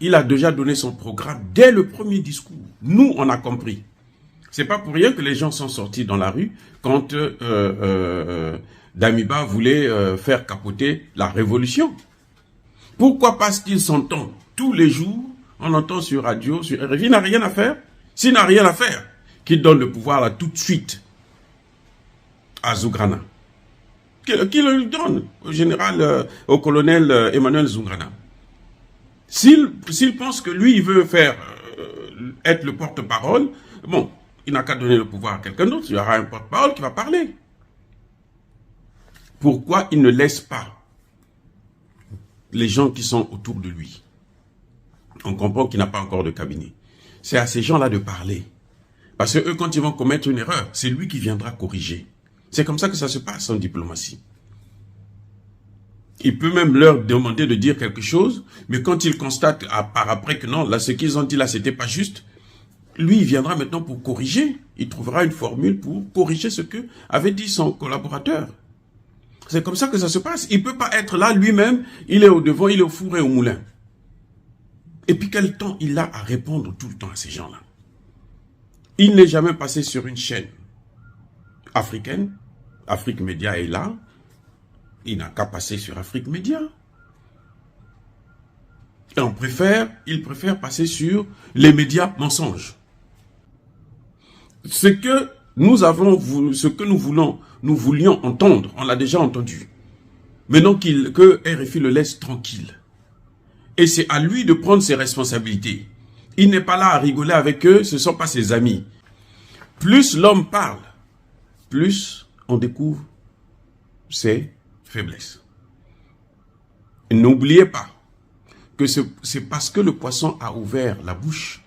il a déjà donné son programme dès le premier discours. Nous, on a compris. C'est pas pour rien que les gens sont sortis dans la rue quand Damiba voulait faire capoter la révolution. Pourquoi? Parce qu'il s'entend tous les jours, on entend sur radio, sur RFI, il n'a rien à faire. S'il n'a rien à faire, qu'il donne le pouvoir là tout de suite à Zougrana. Qu'il le donne au général, au colonel Emmanuel Zougrana. S'il pense que lui, il veut faire être le porte-parole, bon, il n'a qu'à donner le pouvoir à quelqu'un d'autre, il y aura un porte-parole qui va parler. Pourquoi il ne laisse pas les gens qui sont autour de lui? On comprend qu'il n'a pas encore de cabinet. C'est à ces gens-là de parler. Parce que eux, quand ils vont commettre une erreur, c'est lui qui viendra corriger. C'est comme ça que ça se passe en diplomatie. Il peut même leur demander de dire quelque chose, mais quand il constate par après que non, là, ce qu'ils ont dit là, c'était pas juste, lui, il viendra maintenant pour corriger. Il trouvera une formule pour corriger ce que avait dit son collaborateur. C'est comme ça que ça se passe. Il ne peut pas être là lui-même, il est au devant, il est au four et au moulin. Et puis quel temps il a à répondre tout le temps à ces gens-là? Il n'est jamais passé sur une chaîne africaine. Afrique Média est là. Il n'a qu'à passer sur Afrique Média. Et il préfère passer sur les médias mensonges. Ce que nous voulions entendre, on l'a déjà entendu. Maintenant que RFI le laisse tranquille. Et c'est à lui de prendre ses responsabilités. Il n'est pas là à rigoler avec eux, ce ne sont pas ses amis. Plus l'homme parle, plus on découvre ses faiblesses. N'oubliez pas que c'est parce que le poisson a ouvert la bouche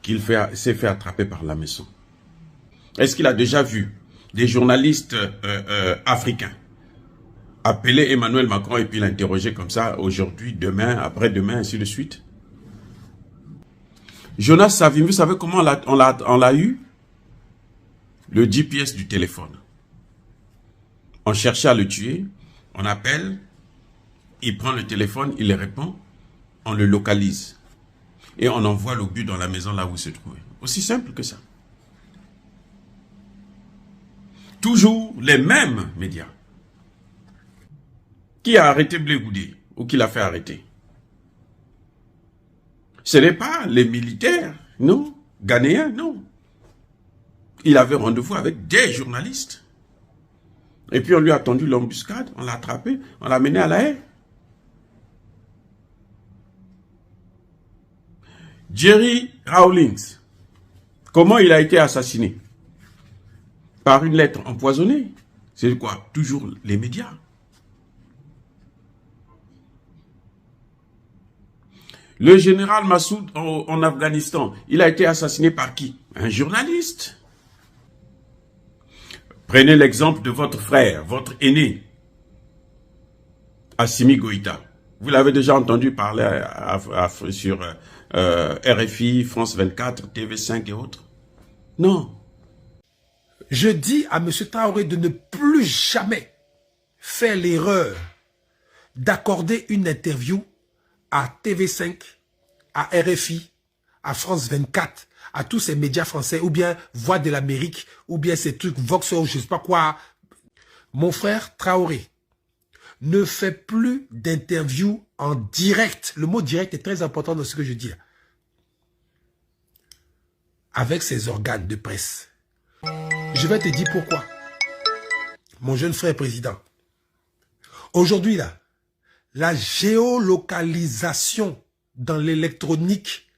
qu'il s'est fait attraper par la maison. Est-ce qu'il a déjà vu des journalistes africains appeler Emmanuel Macron et puis l'interroger comme ça aujourd'hui, demain, après-demain, ainsi de suite? Jonas Savimbi, vous savez comment on l'a eu? Le GPS du téléphone. On cherchait à le tuer, on appelle, il prend le téléphone, il répond, on le localise. Et on envoie l'obus dans la maison là où il se trouvait. Aussi simple que ça. Toujours les mêmes médias. Qui a arrêté Blé Goudé ou qui l'a fait arrêter? Ce n'est pas les militaires, non. Ghanéens, non. Il avait rendez-vous avec des journalistes. Et puis on lui a tendu l'embuscade, on l'a attrapé, on l'a mené à La Haye. Jerry Rawlings, comment il a été assassiné? Par une lettre empoisonnée. C'est quoi? Toujours les médias. Le général Massoud en Afghanistan, il a été assassiné par qui? Un journaliste. Prenez l'exemple de votre frère, votre aîné, Assimi Goïta. Vous l'avez déjà entendu parler sur RFI, France 24, TV5 et autres? Non. Je dis à M. Traoré de ne plus jamais faire l'erreur d'accorder une interview à TV5, à RFI, à France 24, à tous ces médias français, ou bien Voix de l'Amérique, ou bien ces trucs Vox, ou je ne sais pas quoi. Mon frère Traoré ne fait plus d'interview en direct. Le mot direct est très important dans ce que je dis là. Avec ses organes de presse. Je vais te dire pourquoi. Mon jeune frère président. Aujourd'hui là, la géolocalisation dans l'électronique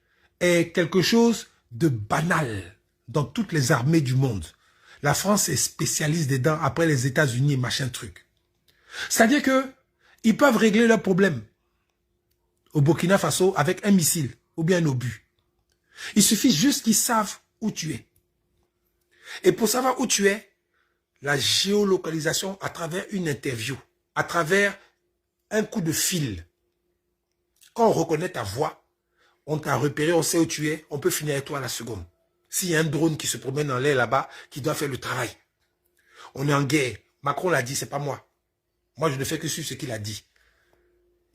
est quelque chose de banal dans toutes les armées du monde. La France est spécialiste dedans après les États-Unis et machin truc. C'est-à-dire que ils peuvent régler leurs problèmes au Burkina Faso avec un missile ou bien un obus. Il suffit juste qu'ils savent où tu es. Et pour savoir où tu es, la géolocalisation à travers une interview, à travers un coup de fil. Quand on reconnaît ta voix, on t'a repéré, on sait où tu es, on peut finir avec toi à la seconde. S'il y a un drone qui se promène dans l'air là-bas, qui doit faire le travail. On est en guerre. Macron l'a dit, c'est pas moi. Moi, je ne fais que suivre ce qu'il a dit.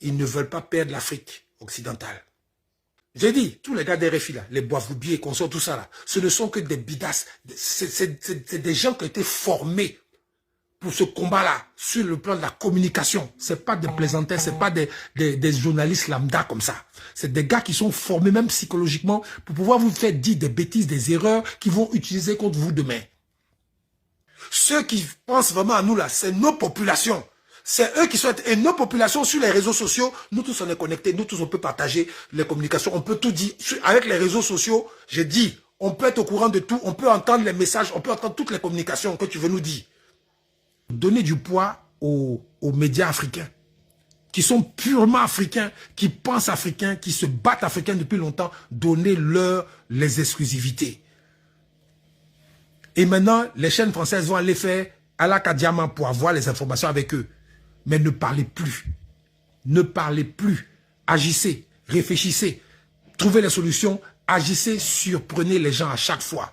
Ils ne veulent pas perdre l'Afrique occidentale. J'ai dit, tous les gars des RFI là, les Boisvoubier et consorts, tout ça là, ce ne sont que des bidasses. C'est des gens qui ont été formés pour ce combat-là, sur le plan de la communication. C'est pas des plaisantins, c'est pas des journalistes lambda comme ça. C'est des gars qui sont formés même psychologiquement pour pouvoir vous faire dire des bêtises, des erreurs qu'ils vont utiliser contre vous demain. Ceux qui pensent vraiment à nous là, c'est nos populations. C'est eux qui sont... Et nos populations sur les réseaux sociaux, nous tous on est connectés, nous tous on peut partager les communications, on peut tout dire. Avec les réseaux sociaux, j'ai dit, on peut être au courant de tout, on peut entendre les messages, on peut entendre toutes les communications que tu veux nous dire. Donner du poids aux médias africains, qui sont purement africains, qui pensent africains, qui se battent africains depuis longtemps, donnez-leur les exclusivités. Et maintenant, les chaînes françaises vont aller faire à la Kadiama pour avoir les informations avec eux. Mais ne parlez plus. Ne parlez plus. Agissez, réfléchissez, trouvez les solutions, agissez, surprenez les gens à chaque fois.